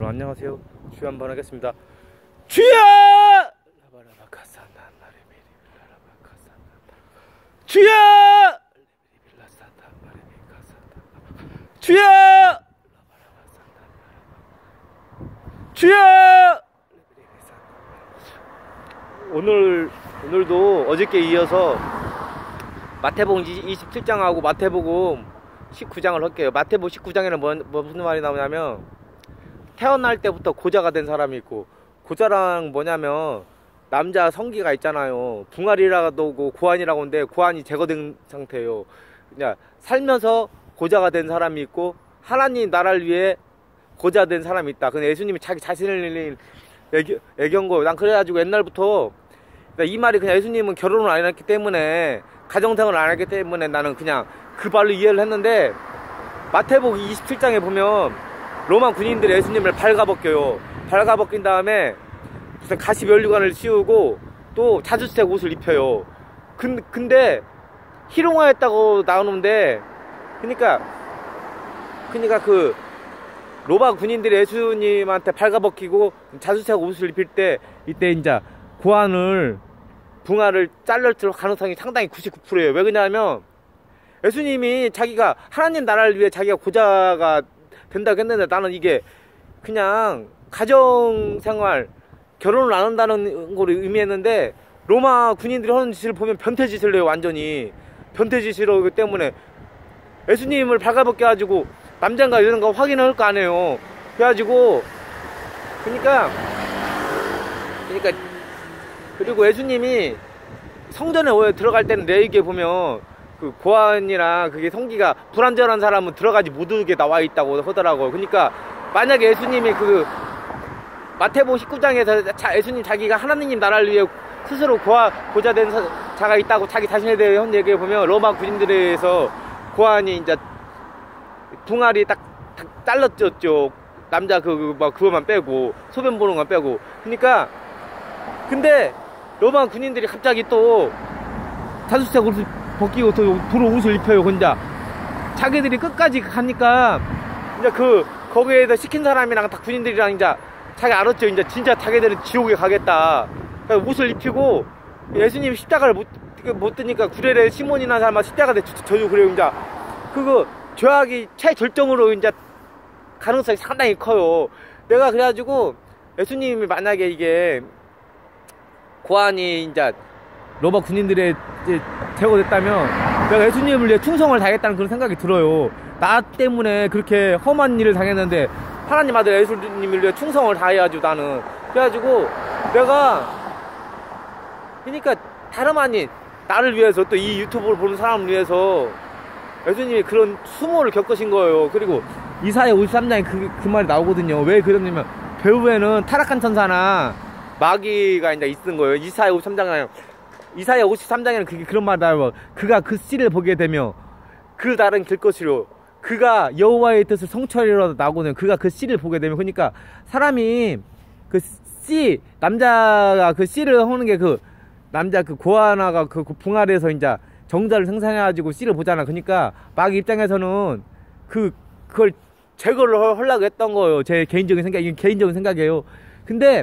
안녕하세요. 주여 한번 하겠습니다. 주여! 주여! 주여! 주여! 오늘도 어저께 이어서 마태복음 27장하고 마태복음 19장을 할게요. 마태복음 19장에는 무슨 말이 나오냐면, 태어날 때부터 고자가 된 사람이 있고, 고자랑 뭐냐면 남자 성기가 있잖아요. 붕알이라고 고환이라고 하는데, 고환이 제거된 상태예요. 그냥 살면서 고자가 된 사람이 있고, 하나님 나라를 위해 고자 된 사람이 있다. 근데 예수님이 자기 자신을 애견 거예요. 난 그래가지고 옛날부터 이 말이, 그냥 예수님은 결혼을 안 했기 때문에, 가정생활을 안 했기 때문에 나는 그냥 그 말로 이해를 했는데, 마태복음 27장에 보면 로마 군인들이 예수님을 발가벗겨요. 발가벗긴 다음에 무슨 가시 면류관을 씌우고 또 자주색 옷을 입혀요. 근데 희롱하였다고 나오는데, 그러니까 그 로마 군인들이 예수님한테 발가벗기고 자주색 옷을 입힐 때, 이때 이제 붕알을 잘랐을 가능성이 상당히 99%예요. 왜 그러냐면, 예수님이 자기가 하나님 나라를 위해 자기가 고자가 된다고 했는데, 나는 이게 그냥 가정생활, 결혼을 안 한다는 걸 의미했는데, 로마 군인들이 하는 짓을 보면 변태짓을 해요. 완전히 변태짓이라고. 하기 때문에 예수님을 발가벗겨 가지고 남자인가 여자인가 확인을 할 거 아니에요. 그래가지고 그러니까 그리고 예수님이 성전에 들어갈 때는 레위기에 보면 그 고환이랑 그게 성기가 불완전한 사람은 들어가지 못하게 나와 있다고 하더라고요. 그러니까 만약에 예수님이 그 마태복음 19장에서 예수님 자기가 하나님 나라를 위해 스스로 고자된 자가 있다고 자기 자신에 대해 한 얘기해 보면, 로마 군인들에서 고환이 이제 붕알이 딱 잘랐죠. 남자 그거만 빼고, 소변 보는 건 빼고. 그러니까 근데 로마 군인들이 갑자기 또 자주색 옷을 벗기고 또 도로 옷을 입혀요. 혼자 자기들이 끝까지 가니까, 이제 거기에서 시킨 사람이랑 다 군인들이랑 이제 자기 알았죠. 이제 진짜 자기들은 지옥에 가겠다. 옷을 입히고, 예수님 십자가를 못 드니까 구레레 시몬이라는 사람은 십자가에 져요. 그래요. 이제 죄악이 최절정으로 이제 가능성이 상당히 커요. 내가 그래가지고 예수님이 만약에 이게 고환이 이제 로마 군인들의 제거됐다면, 내가 예수님을 위해 충성을 다했다는 그런 생각이 들어요. 나 때문에 그렇게 험한 일을 당했는데 하나님 아들 예수님을 위해 충성을 다해야죠. 나는 그래가지고 그러니까 다름 아닌 나를 위해서, 또 이 유튜브를 보는 사람을 위해서 예수님이 그런 수모를 겪으신 거예요. 그리고 이사야 53장에 그 말이 나오거든요. 왜 그러냐면, 배후에는 타락한 천사나 마귀가 이제 있는 거예요. 이사야 53장에는 그런 말이 나와요. 그가 그 씨를 보게 되며 그 날은 길 것이요, 그가 여호와의 뜻을 성취하리라 나오거든요. 그가 그 씨를 보게 되면, 그러니까 사람이 그 씨, 남자가 그 씨를 하는 게 남자 고아나가 붕알에서 이제 정자를 생산해가지고 씨를 보잖아. 그러니까 마귀 입장에서는 그걸 제거를 하려고 했던 거예요. 제 개인적인 생각, 이게 개인적인 생각이에요. 근데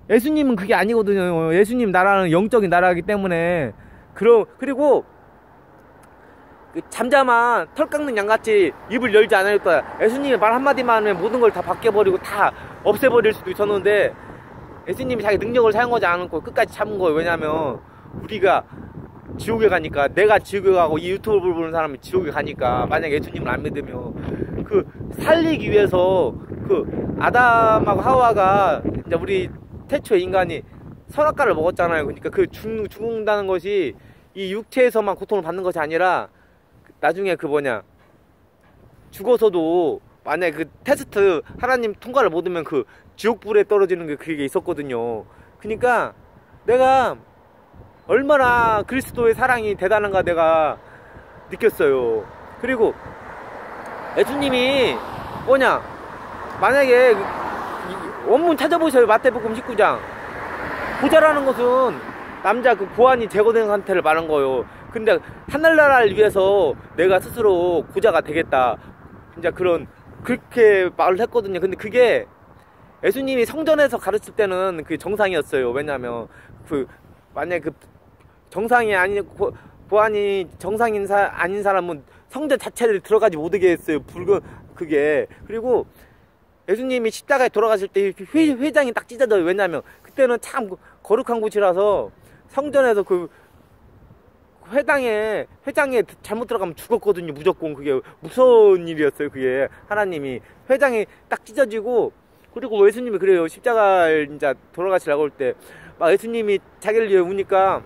예수님은 그게 아니거든요. 예수님 나라는 영적인 나라이기 때문에. 그리고 잠잠한 털 깎는 양같이 입을 열지 않을 거야. 예수님이 말 한마디만 하면 모든 걸 다 바뀌어버리고 다 없애버릴 수도 있었는데, 예수님이 자기 능력을 사용하지 않고 끝까지 참은 거예요. 왜냐면 우리가 지옥에 가니까, 내가 지옥에 가고 이 유튜브를 보는 사람이 지옥에 가니까, 만약에 예수님을 안 믿으면 살리기 위해서 아담하고 하와가 이제 우리 태초의 인간이 선악과를 먹었잖아요. 그러니까 죽는다는 것이 이 육체에서만 고통을 받는 것이 아니라, 나중에 죽어서도 만약에 테스트 하나님 통과를 못하면 지옥불에 떨어지는 그게 있었거든요. 그러니까 내가 얼마나 그리스도의 사랑이 대단한가 내가 느꼈어요. 그리고 예수님이 만약에 원문 찾아보셔요. 마태복음 19장. 고자라는 것은 남자 고환이 제거된 상태를 말한 거예요. 근데 하늘나라를 위해서 내가 스스로 고자가 되겠다, 이제 그런 그렇게 말을 했거든요. 근데 그게 예수님이 성전에서 가르칠 때는 그 정상이었어요. 왜냐면 만약에 정상이 아니고 보안이 정상인 아닌 사람은 성전 자체를 들어가지 못하게 했어요. 그게. 그리고 예수님이 십자가에 돌아가실 때 회장이 딱 찢어져요. 왜냐면 그때는 참 거룩한 곳이라서 성전에서 회장에 잘못 들어가면 죽었거든요. 무조건. 그게 무서운 일이었어요. 그게 하나님이 회장이 딱 찢어지고, 그리고 예수님이 그래요. 십자가를 이제 돌아가시라고 할 때 막 예수님이 자기를 위해 우니까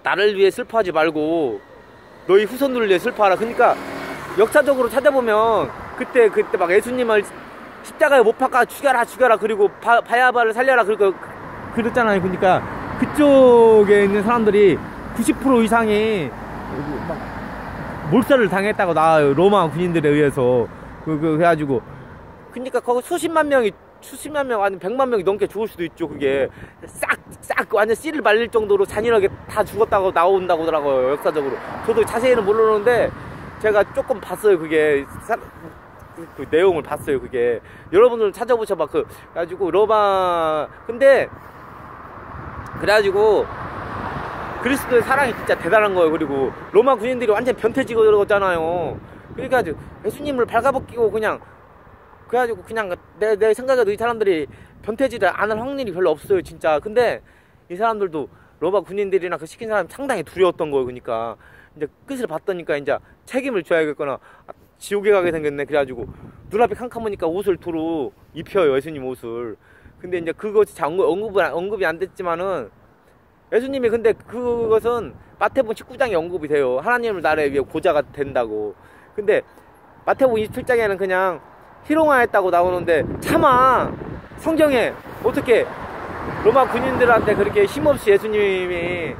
나를 위해 슬퍼하지 말고 너희 후손들을 위해 슬퍼하라. 그러니까 역사적으로 찾아보면 그때 막 예수님을 십자가에 못 박아 죽여라. 그리고 바야바를 살려라. 그랬잖아요. 그러니까 그쪽에 있는 사람들이 90% 이상이 막 몰살을 당했다고 나와요. 로마 군인들에 의해서. 그래가지고 그러니까 거기 수십만 명 아니 100만 명이 넘게 죽을 수도 있죠. 그게 싹 완전 씨를 말릴 정도로 잔인하게 다 죽었다고 나온다고 하더라고요. 역사적으로. 저도 자세히는 모르는데 제가 조금 봤어요. 그게 그 내용을 봤어요. 그게 여러분들 찾아보셔봐. 그래가지고 로마 근데 그래가지고 그리스도의 사랑이 진짜 대단한 거예요. 그리고 로마 군인들이 완전 변태지고 그러잖아요. 그러니까 예수님을 발가벗기고 그래가지고 그냥 내 생각에도 이 사람들이 변태지를 안 할 확률이 별로 없어요. 진짜. 근데 이 사람들도 로마 군인들이나 그 시킨 사람이 상당히 두려웠던 거예요. 그러니까 이제 끝을 봤더니까 이제 책임을 져야겠거나 지옥에 가게 생겼네. 그래가지고 눈앞이 캄캄하니까 옷을 두루 입혀요. 예수님 옷을. 근데 이제 그것이 언급이 안 됐지만은 예수님이 근데 그것은 마태복음 19장에 언급이 돼요. 하나님을 나라에 위해 고자가 된다고. 근데 마태복음 27장에는 그냥 희롱하였다고 나오는데 차마 성경에 어떻게 로마 군인들한테 그렇게 힘없이 예수님이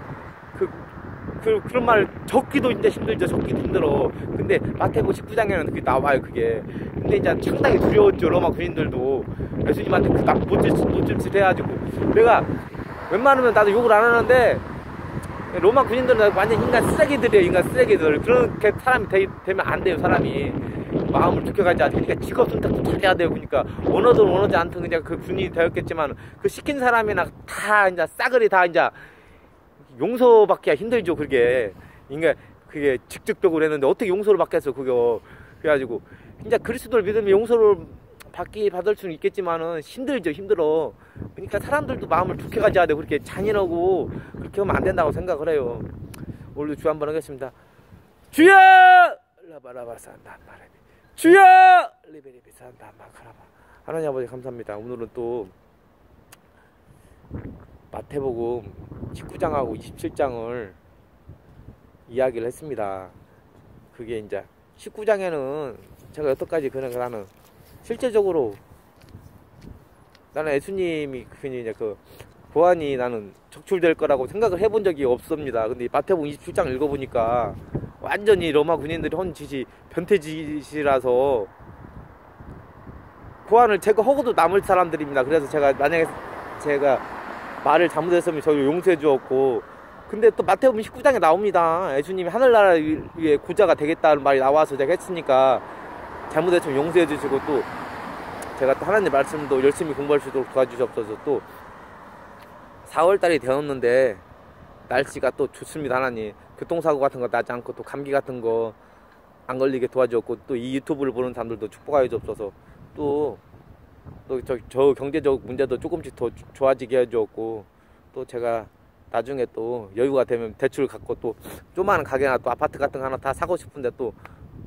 그런 말을 적기도 진짜 힘들죠. 적기도 힘들어. 근데 마태복음 19장에는 그게 나와요. 그게. 근데 이제 상당히 두려웠죠. 로마 군인들도 예수님한테 못질질 해가지고 내가 웬만하면 나도 욕을 안 하는데 로마 군인들은 완전 인간 쓰레기들이에요. 인간 쓰레기들. 그렇게 사람이 되면 안 돼요. 사람이 마음을 죽여가지 않고. 그러니까 직업 선택도 잘해야 돼요. 그러니까 원하든 원하지 않든 그냥 그 군인이 되었겠지만 그 시킨 사람이나 다 이제 싸그리 다 이제 용서받기가 힘들죠. 그게 그러니까 그게 직접적으로 했는데 어떻게 용서를 받겠어. 그거. 그래가지고 진짜 그리스도를 믿으면 용서를 받을 수는 있겠지만은 힘들죠. 힘들어. 그러니까 사람들도 마음을 좋게 가져야 돼. 그렇게 잔인하고 그렇게 하면 안 된다고 생각을 해요. 오늘도 주 한번 하겠습니다. 주여! 라바라바 산다 마레비. 주여! 리베리비 산다 마카라바. 하나님 아버지 감사합니다. 오늘은 또 마태복음 19장하고 27장을 이야기를 했습니다. 그게 이제 19장에는 제가 여태까지 나는 실제적으로 나는 예수님이 이제 보안이 나는 적출될 거라고 생각을 해본 적이 없습니다. 근데 마태복음 27장 읽어보니까 완전히 로마 군인들이 한 짓이 변태짓이라서 보안을 제거하고도 남을 사람들입니다. 그래서 만약에 제가 말을 잘못했으면 저를 용서해 주었고, 근데 또 마태복음 19장에 나옵니다. 예수님이 하늘나라 위에 고자가 되겠다는 말이 나와서 제가 했으니까 잘못했으면 용서해 주시고, 또 제가 또 하나님 말씀도 열심히 공부할 수 있도록 도와주셨어서 또 4월달이 되었는데 날씨가 또 좋습니다. 하나님 교통사고 같은 거 나지 않고 또 감기 같은 거 안 걸리게 도와주었고, 또 이 유튜브를 보는 사람들도 축복하여 주옵소서. 또 저 경제적 문제도 조금씩 더 좋아지게 해주었고, 또 제가 나중에 또 여유가 되면 대출 갖고 또 조그마한 가게나 또 아파트 같은 거 하나 다 사고 싶은데 또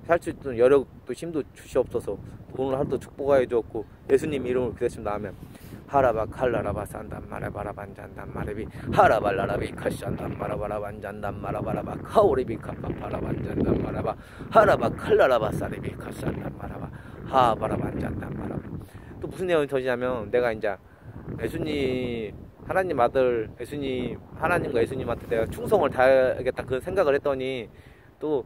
살 수 있는 여력도 힘도 주시옵소서. 오늘 하루도 축복하여 주었고 예수님 이름으로 기도했습니다. 아멘. 하라바 칼라라바 산단 마라바라 반잔단 마레비 하라발라라비 카샨단 마라바라 반잔단 마라바라바 카오리비 카파파라 반잔단 마라바 하라바 칼라라바 사리비 카샨단 마라바 하바라 반잔단 마라바. 또 무슨 내용이 터지냐면, 내가 이제 예수님 하나님 아들 하나님과 예수님한테 내가 충성을 다하겠다 그런 생각을 했더니, 또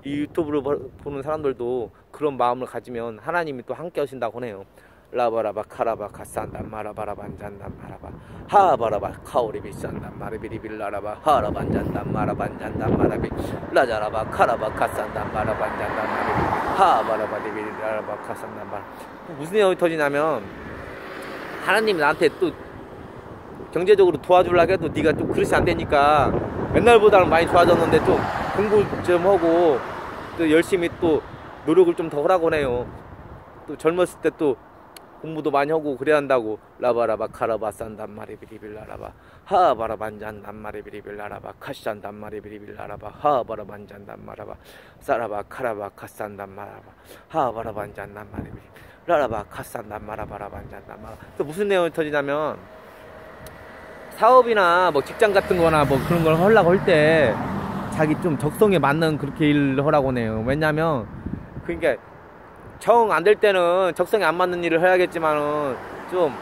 이 유튜브를 보는 사람들도 그런 마음을 가지면 하나님이 또 함께 하신다고 하네요. 라바라바 카라바 카산단 마라바라 반잔단 마라바 하바라바 카오리비 산단 마리비리빌라라바 하라반잔단 마라반잔단 마라비 라자라바 카라바 카산단 마라반잔단 마리비 하바라바리비라라바 카산나바. 무슨 내용이 터지냐면 하나님이 나한테 또 경제적으로 도와주려고 해도 네가 좀 그릇이 안 되니까 옛날보다는 많이 좋아졌는데 좀 공부 좀 하고 또 열심히 또 노력을 좀 더 하라고 해요. 또 젊었을 때 또 공부도 많이 하고 그래야 한다고. 라바라바 카라바 산단 마리비리빌라라바 하바라 반잔단 마리비리빌라라바 카산단 마리비리빌라라바 하바라 반잔단 마라바 사라바 카라바 카산단 마라바 하바라 반잔단 마리비리 라라바 카산단 마라바라 반잔단 마라. 또 무슨 내용이 터지냐면 사업이나 뭐 직장 같은 거나 뭐 그런 걸 하려고 할 때 자기 좀 적성에 맞는 그렇게 일을 하라고 해요. 왜냐면 그러니까 정 안 될 때는 적성에 안 맞는 일을 해야겠지만은 좀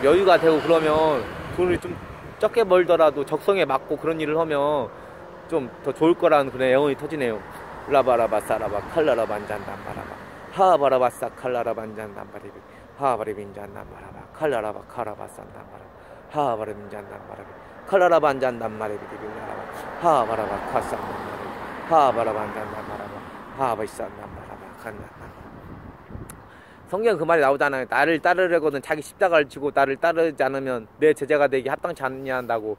여유가 되고 그러면 돈을 좀 적게 벌더라도 적성에 맞고 그런 일을 하면 좀 더 좋을 거라는 그런 애언이 터지네요. 라바라바 사라바 칼라라 반잔단 마라바 하바라바 사 칼라라 반잔단 바리비 하바리 빈잔단 마라바 칼라라바 카라바 산단 마라바 하바리 빈잔단 마라비 칼라라 반잔단 마리비 비라라바 하바라바 카산단 마라비 하바라 반잔단 마라바 하바이 산단 마라바 간단한. 성경 그 말이 나오잖아요. 나를 따르려거든 자기 십자가를 지고 나를 따르지 않으면 내 제자가 되기 합당치 않냐 한다고.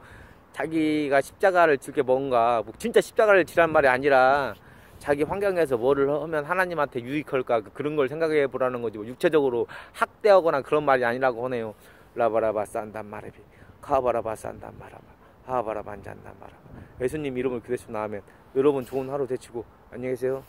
자기가 십자가를 질 게 뭔가 뭐 진짜 십자가를 지란 말이 아니라 자기 환경에서 뭐를 하면 하나님한테 유익할까 그런 걸 생각해 보라는 거지. 뭐 육체적으로 학대하거나 그런 말이 아니라고 하네요. 라바라바 산단 마레비 카바라바 산단 마라바 하바라바 안잔단 마라바. 예수님 이름을 그 대신 나오면 여러분 좋은 하루 되시고 안녕히 계세요.